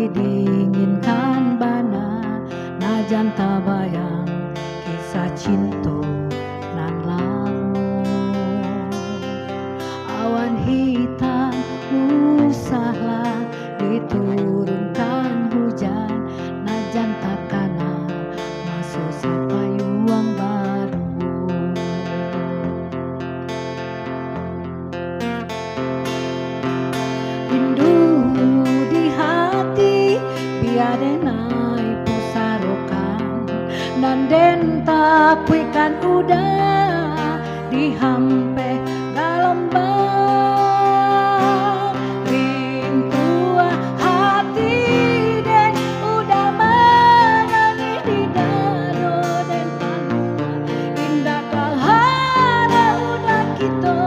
didinginkan bana najan tabayang kisah cinta nan lamu. Awan hitam usahlah diturunkan hujan najan takana masuk sapayuang baru. Rindu di hati biadenai pusarokan dan den takuikan udah dihampe galombang. Rintua hati den udah menyanyi di dado den panua indah kahara udah kita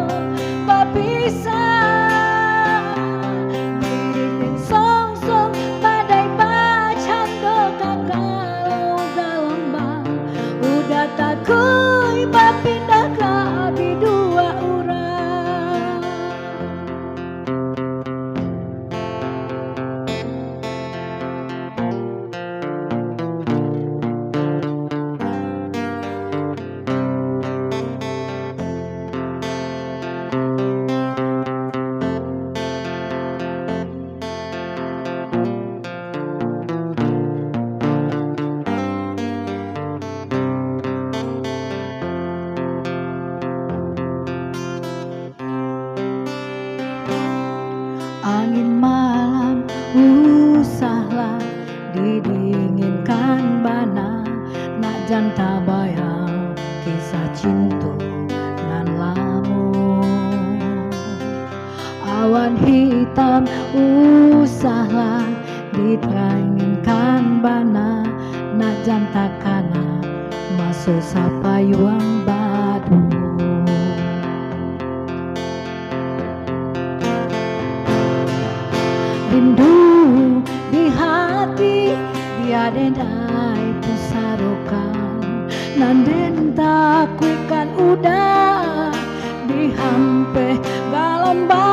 bapisah. Song-song badai bacando kakalo galombang udah takui bapindah ke abi dua urang. Angin malam usahlah didinginkan bana nak janta bayang kisah cinta nan lamu. Awan hitam usahlah didinginkan bana nak janta kana masuk sapayuang badu. Rindu di hati biadenai pusarokan nan den takuikan udah dihampe galombang.